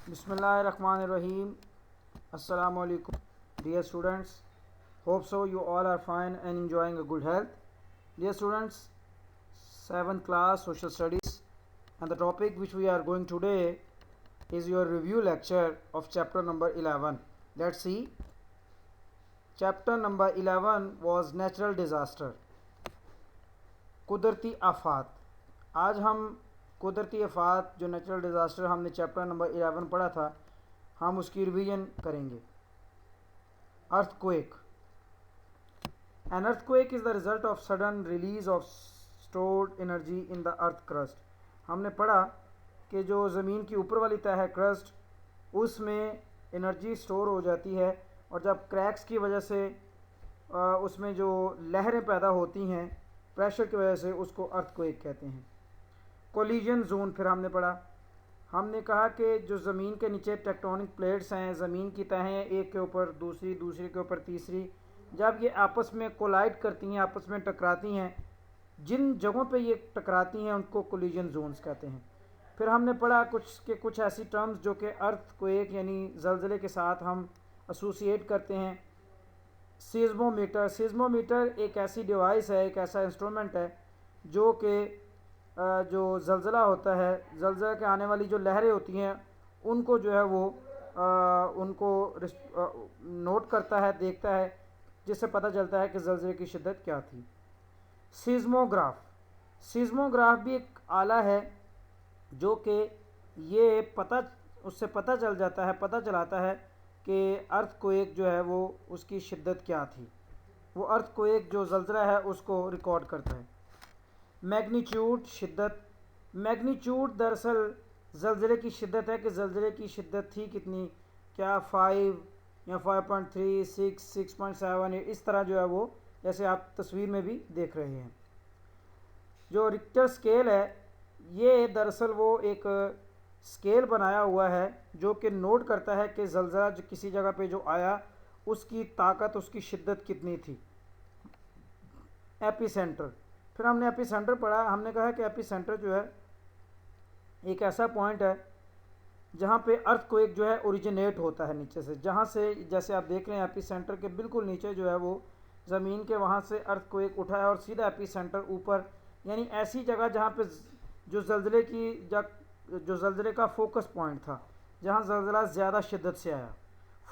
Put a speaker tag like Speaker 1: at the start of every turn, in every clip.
Speaker 1: بسم اللہ الرحمن الرحیم. السلام علیکم dear students. Hope so you all are fine and enjoying a good health. Dear students, 7th class social studies, and the topic which we are going today is your review lecture of chapter number 11. Let's see. Chapter number 11 was natural disaster, قدرتی آفات. آج ہم قدرتی آفات جو natural disaster ہم نے chapter number 11 پڑھا تھا، ہم اس کی ریویژن کریں گے. Earthquake. An earthquake is the result of sudden release of stored energy in the earth crust. ہم نے پڑھا کہ جو زمین کی اوپر والی تہہ ہے کرسٹ، اس میں انرجی اسٹور ہو جاتی ہے، اور جب کریکس کی وجہ سے اس میں جو لہریں پیدا ہوتی ہیں پریشر کی وجہ سے، اس کو ارتھ کویک کہتے ہیں. کولیجن زون پھر ہم نے پڑھا. ہم نے کہا کہ جو زمین کے نیچے ٹیکٹونک پلیٹس ہیں، زمین کی تہیں ایک کے اوپر دوسری، دوسری کے اوپر تیسری، جب یہ آپس میں کولائڈ کرتی ہیں، آپس میں ٹکراتی ہیں، جن جگہوں پہ یہ ٹکراتی ہیں ان کو کولیجن زونز کہتے ہیں. پھر ہم نے پڑھا کچھ ایسی ٹرمز جو کہ ارتھ کویک یعنی زلزلے کے ساتھ ہم ایسوسیٹ کرتے ہیں. سیزمومیٹر. سیزمومیٹر ایک ایسی ڈیوائس ہے، ایک ایسا انسٹرومنٹ ہے جو کہ جو زلزلہ ہوتا ہے، زلزلہ کے آنے والی جو لہریں ہوتی ہیں ان کو جو ہے وہ ان کو نوٹ کرتا ہے، دیکھتا ہے، جس سے پتہ چلتا ہے کہ زلزلے کی شدت کیا تھی. سیزموگراف. سیزموگراف بھی ایک آلہ ہے جو کہ یہ اس سے پتہ چل جاتا ہے، پتہ چلاتا ہے کہ ارتھ کویک جو ہے وہ اس کی شدت کیا تھی. وہ ارتھ کویک جو زلزلہ ہے اس کو ریکارڈ کرتا ہے. میگنیچیوڈ. شدت. میگنیچیوڈ دراصل زلزلے کی شدت ہے کہ زلزلے کی شدت تھی کتنی، کیا 5 یا 5.3 6 6.7 اس طرح جو ہے وہ، جیسے آپ تصویر میں بھی دیکھ رہے ہیں. جو رکٹر سکیل ہے، یہ دراصل وہ ایک سکیل بنایا ہوا ہے جو کہ نوٹ کرتا ہے کہ زلزلہ جو کسی جگہ پہ جو آیا اس کی طاقت، اس کی شدت کتنی تھی. ایپی سینٹر. پھر ہم نے ایپی سینٹر پڑھا. ہم نے کہا کہ ایپی سینٹر جو ہے ایک ایسا پوائنٹ ہے جہاں پہ ارتھ کویک جو ہے اوریجنیٹ ہوتا ہے نیچے سے، جہاں سے جیسے آپ دیکھ رہے ہیں ایپی سینٹر کے بالکل نیچے جو ہے وہ زمین کے وہاں سے ارتھ کویک اٹھا ہے اور سیدھا ایپی سینٹر اوپر، یعنی ایسی جگہ جہاں پہ جو زلزلے کا فوکس پوائنٹ تھا، جہاں زلزلہ زیادہ شدت سے آیا.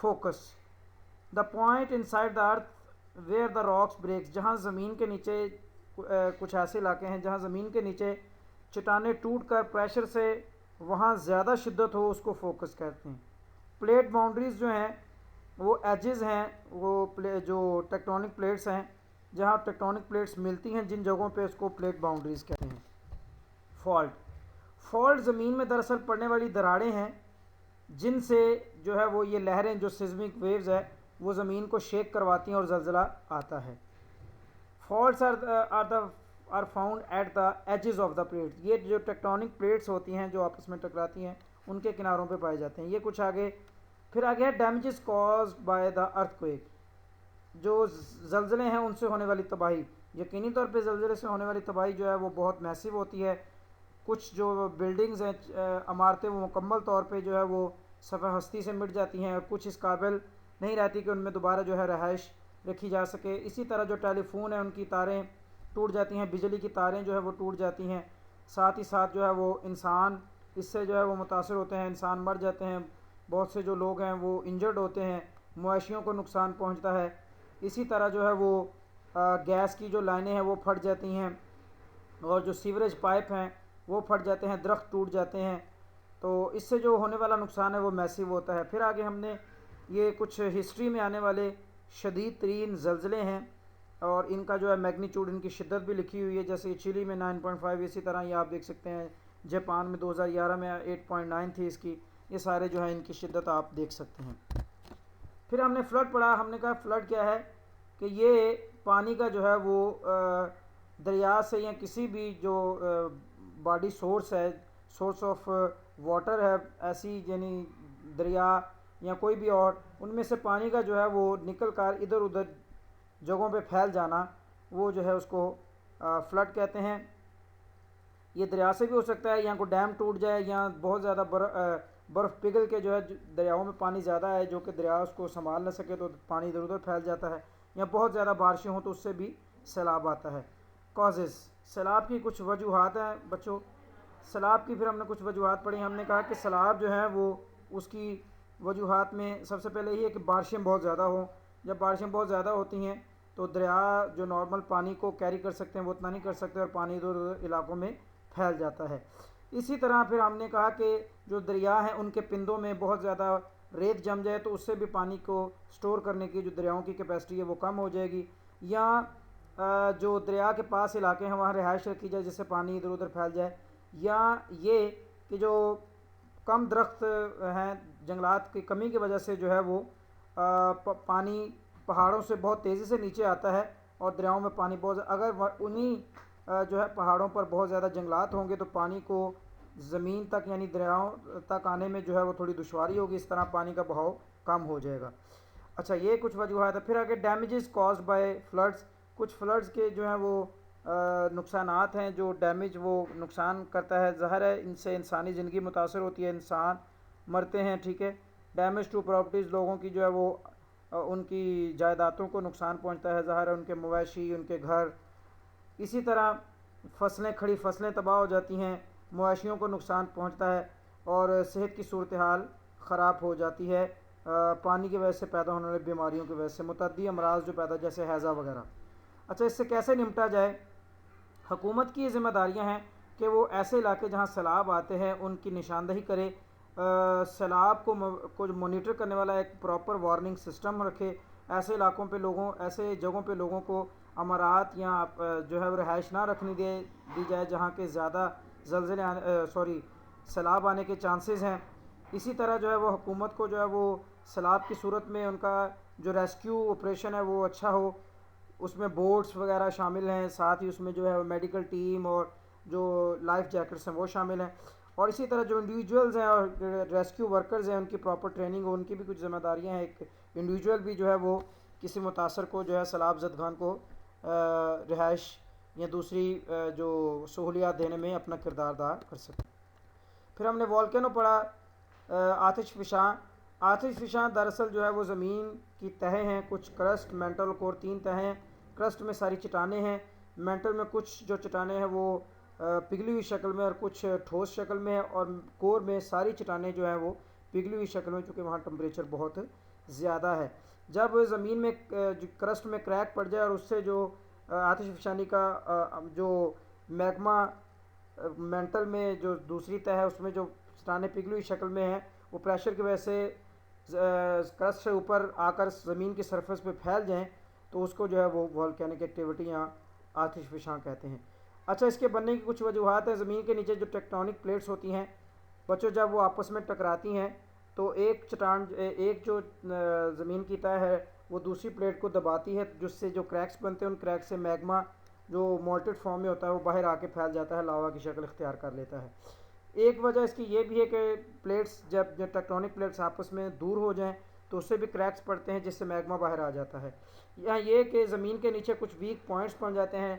Speaker 1: Focus. The point inside the earth where the rocks breaks. جہاں زمین کے نیچے کچھ ایسے علاقے ہیں جہاں زمین کے نیچے چٹانیں ٹوٹ کر پریشر سے وہاں زیادہ شدت ہو، اس کو فوکس کہتے ہیں. پلیٹ باؤنڈریز جو ہیں وہ ایجز ہیں، وہ جو ٹیکٹونک پلیٹس ہیں، جہاں ٹیکٹونک پلیٹس ملتی ہیں جن جگہوں پہ اس کو پلیٹ باؤنڈریز کہتے ہیں. فالٹ. فالٹ زمین میں دراصل پڑنے والی دراڑیں ہیں جن سے جو ہے وہ یہ لہریں جو سیزمک ویوز ہے وہ زمین کو شیک کرواتی ہیں اور زلزلہ آتا ہے. Faults are found at the edges of the plate. یہ جو ٹیکٹونک پلیٹس ہوتی ہیں جو آپس میں ٹکراتی ہیں ان کے کناروں پہ پائے جاتے ہیں. یہ کچھ آگے. پھر آگے ہے damages caused by the earth quick. جو زلزلے ہیں ان سے ہونے والی تباہی. یقینی طور پہ زلزلے سے ہونے والی تباہی جو ہے وہ بہت میسو ہوتی ہے. کچھ جو بلڈنگز ہیں، عمارتیں، وہ مکمل طور پہ جو ہے وہ صفحہ ہستی سے مٹ جاتی ہیں اور کچھ اس قابل نہیں رہتی کہ ان میں دوبارہ جو ہے رہائش رکھی جا سکے. اسی طرح جو ٹیلی فون ہیں ان کی تاریں ٹوٹ جاتی ہیں، بجلی کی تاریں جو ہے وہ ٹوٹ جاتی ہیں. ساتھ ہی ساتھ جو ہے وہ انسان اس سے جو ہے وہ متاثر ہوتے ہیں، انسان مر جاتے ہیں، بہت سے جو لوگ ہیں وہ انجرڈ ہوتے ہیں، مویشیوں کو نقصان پہنچتا ہے. اسی طرح جو ہے وہ گیس کی جو لائنیں ہیں وہ پھٹ جاتی ہیں، اور جو سیوریج پائپ ہیں وہ پھٹ جاتے ہیں، درخت ٹوٹ جاتے ہیں. تو اس سے جو ہونے والا نقصان ہے وہ میسو ہوتا ہے. پھر آگے ہم نے یہ کچھ ہسٹری میں آنے والے شدید ترین زلزلے ہیں اور ان کا جو ہے میگنیچیوڈ، ان کی شدت بھی لکھی ہوئی ہے. جیسے چلی میں 9.5، اسی طرح یہ آپ دیکھ سکتے ہیں جاپان میں 2011 میں 8.9 تھی اس کی. یہ سارے جو ہیں ان کی شدت آپ دیکھ سکتے ہیں. پھر ہم نے فلڈ پڑھا. ہم نے کہا فلڈ کیا ہے کہ یہ پانی کا جو ہے وہ دریا سے یا کسی بھی جو باڈی سورس ہے، سورس آف واٹر ہے ایسی، یعنی دریا یا کوئی بھی اور، ان میں سے پانی کا جو ہے وہ نکل کر ادھر ادھر جگہوں پہ پھیل جانا، وہ جو ہے اس کو فلڈ کہتے ہیں. یہ دریا سے بھی ہو سکتا ہے، یا کوئی ڈیم ٹوٹ جائے، یا بہت زیادہ برف پگھل کے جو ہے دریاؤں میں پانی زیادہ ہے جو کہ دریا اس کو سنبھال نہ سکے تو پانی ادھر ادھر پھیل جاتا ہے، یا بہت زیادہ بارشیں ہوں تو اس سے بھی سیلاب آتا ہے۔ کازز، سیلاب کی کچھ وجوہات ہیں بچوں۔ سیلاب کی پھر ہم نے کچھ وجوہات پڑھی، ہم نے کہا کہ سیلاب جو ہے وہ اس کی وجوہات میں سب سے پہلے یہ ہے کہ بارشیں بہت زیادہ ہوں۔ جب بارشیں بہت زیادہ ہوتی ہیں تو دریا جو نارمل پانی کو کیری کر سکتے ہیں وہ اتنا نہیں کر سکتے اور پانی ادھر ادھر علاقوں میں پھیل جاتا ہے۔ اسی طرح پھر ہم نے کہا کہ جو دریا ہیں ان کے پندوں میں بہت زیادہ ریت جم جائے تو اس سے بھی پانی کو سٹور کرنے کی جو دریاؤں کی کیپیسٹی ہے وہ کم ہو جائے گی، یا جو دریا کے پاس علاقے ہیں وہاں رہائش رکھی جائے جس سے پانی ادھر ادھر پھیل جائے، یا یہ کہ جو کم درخت ہیں، جنگلات کی کمی کی وجہ سے جو ہے وہ پانی پہاڑوں سے بہت تیزی سے نیچے آتا ہے اور دریاؤں میں پانی بہت اگر انہی جو ہے پہاڑوں پر بہت زیادہ جنگلات ہوں گے تو پانی کو زمین تک یعنی دریاؤں تک آنے میں جو ہے وہ تھوڑی دشواری ہوگی، اس طرح پانی کا بہاؤ کم ہو جائے گا۔ اچھا، یہ کچھ وجوہات ہے۔ پھر آگے ڈیمیجز کازڈ بائی فلڈز، کچھ فلڈز کے جو ہیں وہ نقصانات ہیں، جو ڈیمیج وہ نقصان کرتا ہے، ظاہر ہے ان سے انسانی زندگی متاثر ہوتی ہے، انسان مرتے ہیں، ٹھیک ہے۔ ڈیمیج ٹو پراپرٹیز، لوگوں کی جو ہے وہ ان کی جائیدادوں کو نقصان پہنچتا ہے، ظاہر ہے ان کے مویشی، ان کے گھر۔ اسی طرح فصلیں، کھڑی فصلیں تباہ ہو جاتی ہیں، مویشیوں کو نقصان پہنچتا ہے اور صحت کی صورتحال خراب ہو جاتی ہے پانی کی وجہ سے پیدا ہونے والی بیماریوں کی وجہ سے، متعدی امراض جو پیدا جیسے ہیضہ وغیرہ۔ اچھا، اس سے کیسے نمٹا جائے؟ حکومت کی یہ ذمہ داریاں ہیں کہ وہ ایسے علاقے جہاں سیلاب آتے ہیں ان کی نشاندہی کرے، سیلاب کو مانیٹر کرنے والا ایک پراپر وارننگ سسٹم رکھے، ایسے علاقوں پہ ایسے جگہوں پہ لوگوں کو عمارات یا جو ہے رہائش نہ رکھنی دی جائے جہاں کے زیادہ سیلاب آنے کے چانسز ہیں۔ اسی طرح جو ہے وہ حکومت کو جو ہے وہ سیلاب کی صورت میں ان کا جو ریسکیو آپریشن ہے وہ اچھا ہو، اس میں بوٹس وغیرہ شامل ہیں، ساتھ ہی اس میں جو ہے میڈیکل ٹیم اور جو لائف جیکٹس ہیں وہ شامل ہیں، اور اسی طرح جو انڈیویجولز ہیں اور ریسکیو ورکرز ہیں ان کی پراپر ٹریننگ ہو، ان کی بھی کچھ ذمہ داریاں ہیں۔ ایک انڈیویجول بھی جو ہے وہ کسی متاثر کو جو ہے سیلاب زدگان کو رہائش یا دوسری جو سہولیات دینے میں اپنا کردار ادا کر سکتے۔ پھر ہم نے والکینو پڑھا، آتش فشاں۔ آتش فشاں دراصل جو ہے وہ زمین کی تہیں ہیں، کچھ کرسٹ، مینٹل اور کور، 3 تہیں ہیں۔ کرسٹ میں ساری چٹانیں ہیں، مینٹل میں کچھ جو چٹانیں ہیں وہ پگھلی ہوئی شکل میں اور کچھ ٹھوس شکل میں ہے، اور کور میں ساری چٹانیں جو ہیں وہ پگھلی ہوئی شکل میں، چونکہ وہاں ٹمپریچر بہت زیادہ ہے۔ جب زمین میں کرسٹ میں کریک پڑ جائے اور اس سے جو آتش فشانی کا جو میگما مینٹل میں جو دوسری تہ ہے اس میں جو چٹانیں پگھلی ہوئی شکل میں ہیں وہ پریشر کی وجہ سے کرسٹ سے اوپر آ کر زمین کی سرفیس پہ پھیل جائیں تو اس کو جو ہے وہ والکینک ایکٹیویٹی یا آتش فشاں کہتے ہیں۔ اچھا، اس کے بننے کی کچھ وجوہات ہیں۔ زمین کے نیچے جو ٹیکٹونک پلیٹس ہوتی ہیں بچوں، جب وہ آپس میں ٹکراتی ہیں تو ایک جو زمین کی تہ ہے وہ دوسری پلیٹ کو دباتی ہے، جس سے جو کریکس بنتے ہیں ان کریک سے میگما جو مولٹڈ فارم میں ہوتا ہے وہ باہر آ کے پھیل جاتا ہے، لاوا کی شکل اختیار کر لیتا ہے۔ ایک وجہ اس کی یہ بھی ہے کہ پلیٹس جب ٹیکٹونک پلیٹس آپس میں دور ہو جائیں تو اس سے بھی کریکس پڑتے ہیں جس سے میگما باہر آ جاتا ہے، یا یہ کہ زمین کے نیچے کچھ ویک پوائنٹس بن جاتے ہیں،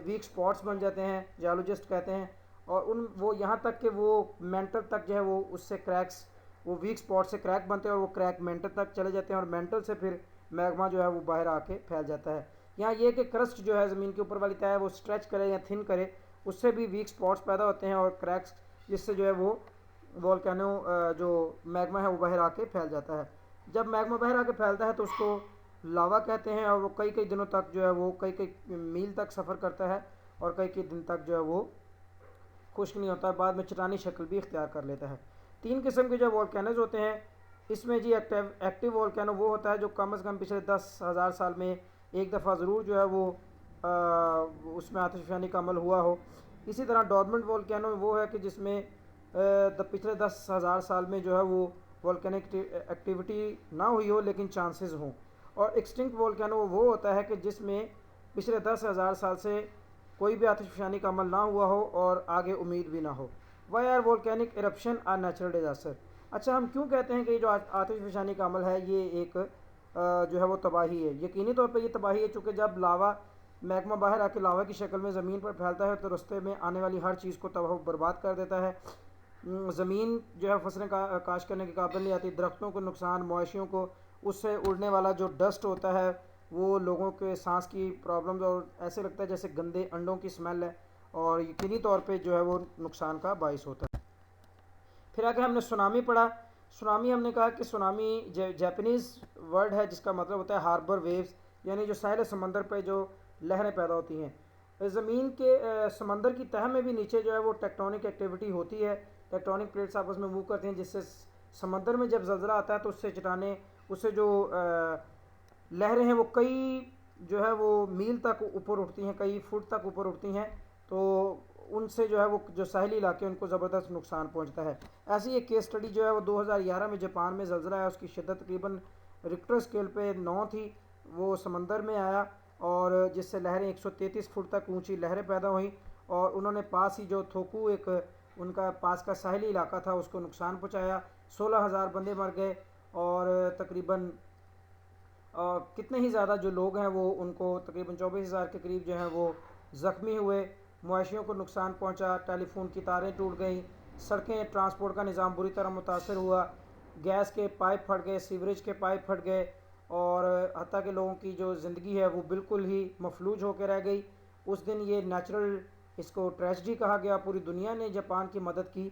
Speaker 1: ویک سپاٹس بن جاتے ہیں، جیولوجسٹ کہتے ہیں، اور وہ یہاں تک کہ وہ مینٹل تک جو ہے وہ اس سے کریکس، وہ ویک سپاٹ سے کریک بنتے ہیں اور وہ کریک مینٹل تک چلے جاتے ہیں اور مینٹل سے پھر میگما جو ہے وہ باہر آ کے پھیل جاتا ہے۔ یہاں یہ کہ کرسٹ جو ہے زمین کے اوپر والی تہ ہے وہ اسٹریچ کرے یا تھن کرے، اس سے بھی ویک سپاٹس پیدا ہوتے ہیں اور کریکس، جس سے جو ہے وہ والکینو جو میگما ہے وہ باہر آ کے پھیل جاتا ہے۔ جب میگما باہر آ کے پھیلتا ہے تو اس کو لاوا کہتے ہیں، اور وہ کئی دنوں تک جو ہے وہ کئی میل تک سفر کرتا ہے اور کئی دن تک جو ہے وہ خشک نہیں ہوتا ہے، بعد میں چٹانی شکل بھی اختیار کر لیتا ہے۔ 3 قسم کے جو والکینوز ہوتے ہیں اس میں جی ایکٹیو والکینو وہ ہوتا ہے جو کم از کم پچھلے 10,000 سال میں ایک دفعہ ضرور جو ہے وہ اس میں آتش فشانی کا عمل ہوا ہو۔ اسی طرح ڈورمنٹ والکینو وہ ہے کہ جس میں پچھلے 10,000 سال میں جو ہے وہ والکینک ایکٹیویٹی نہ ہوئی ہو لیکن چانسز ہوں۔ اور ایکسٹنکٹ والکینو وہ ہوتا ہے کہ جس میں پچھلے 10,000 سال سے کوئی بھی آتش فشانی کا عمل نہ ہوا ہو اور آگے امید بھی نہ ہو۔ Why are volcanic eruption are natural disaster? اچھا، ہم کیوں کہتے ہیں کہ یہ جو آتش فشانی کا عمل ہے یہ ایک جو ہے وہ تباہی ہے؟ یقینی طور پہ یہ تباہی ہے، چونکہ جب لاوا میگما باہر آ کے لاوا کی شکل میں زمین پر پھیلتا ہے تو رستے میں آنے والی ہر چیز کو تباہ و برباد کر دیتا ہے۔ زمین جو ہے فصلیں کاشت کرنے کے قابل نہیں آتی، درختوں کو نقصان، مویشیوں کو اس سے اڑنے والا جو ڈسٹ ہوتا ہے وہ لوگوں کے سانس کی پرابلمز، اور ایسے لگتا ہے جیسے گندے انڈوں کی سمیل ہے، اور یقینی طور پہ جو ہے وہ نقصان کا باعث ہوتا ہے۔ پھر آگے ہم نے سونامی پڑھا۔ سونامی ہم نے کہا کہ سونامی جیپنیز ورڈ ہے جس کا مطلب ہوتا ہے ہاربر ویوز، یعنی جو ساحل سمندر پہ جو لہریں پیدا ہوتی ہیں۔ زمین کے سمندر کی تہہ میں بھی نیچے جو ہے وہ ٹیکٹونک ایکٹیویٹی ہوتی ہے، ٹیکٹونک پلیٹس آپس میں موو کرتی ہیں، جس سے سمندر میں جب زلزلہ آتا ہے تو اس سے چٹانیں، اس سے جو لہریں ہیں وہ کئی جو ہے وہ میل تک اوپر اٹھتی ہیں، کئی فٹ تک اوپر اٹھتی ہیں، تو ان سے جو ہے وہ جو ساحلی علاقے ان کو زبردست نقصان پہنچتا ہے۔ ایسی ایک کیس سٹڈی جو ہے وہ 2011 میں جاپان میں زلزلہ ہے، اس کی شدت تقریباً رکٹر اسکیل پہ 9 تھی، وہ سمندر میں آیا اور جس سے لہریں 133 فٹ تک اونچی لہریں پیدا ہوئیں، اور انہوں نے پاس ہی جو تھوکو ایک ان کا پاس کا ساحلی علاقہ تھا اس کو نقصان پہنچایا، 16,000 بندے مر گئے، اور تقریباً کتنے ہی زیادہ جو لوگ ہیں وہ ان کو تقریباً 24,000 کے قریب جو ہیں وہ زخمی ہوئے، مویشیوں کو نقصان پہنچا، ٹیلی فون کی تاریں ٹوٹ گئیں، سڑکیں، ٹرانسپورٹ کا نظام بری طرح متاثر ہوا، گیس کے پائپ پھٹ گئے، سیوریج کے پائپ پھٹ گئے، اور حتیٰ کہ لوگوں کی جو زندگی ہے وہ بالکل ہی مفلوج ہو کے رہ گئی۔ اس دن یہ نیچرل، اس کو ٹریجڈی کہا گیا، پوری دنیا نے جاپان کی مدد کی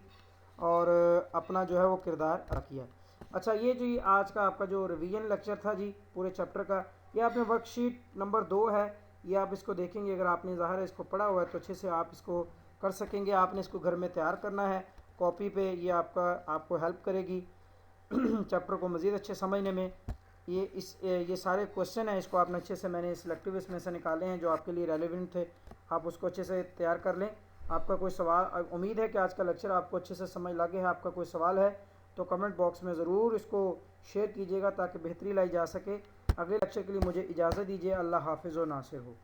Speaker 1: اور اپنا جو ہے وہ کردار ادا کیا۔ اچھا، یہ جی آج کا آپ کا جو ریویژن لیکچر تھا جی پورے چیپٹر کا، یہ آپ نے ورک شیٹ نمبر 2 ہے، یہ آپ اس کو دیکھیں گے، اگر آپ نے ظاہر ہے اس کو پڑھا ہوا ہے تو اچھے سے آپ اس کو کر سکیں گے۔ آپ نے اس کو گھر میں تیار کرنا ہے کاپی پہ، یہ آپ کو ہیلپ کرے گی چیپٹر کو مزید اچھے سمجھنے میں۔ یہ سارے کوشچن ہیں، اس کو آپ نے اچھے سے، میں نے سلیکٹیو اس میں سے نکالے ہیں جو آپ کے لیے ریلیونٹ تھے، آپ اس کو اچھے سے تیار کر لیں۔ آپ کا کوئی سوال، امید ہے کہ آج کا لیکچر آپ کو اچھے سے سمجھ لگے ہے۔ آپ کا کوئی سوال ہے تو کمنٹ باکس میں ضرور اس کو شیئر کیجیے گا تاکہ بہتری لائی جا سکے۔ اگلے لیکچر کے لیے مجھے اجازت دیجیے۔ اللہ حافظ و ناصر ہو۔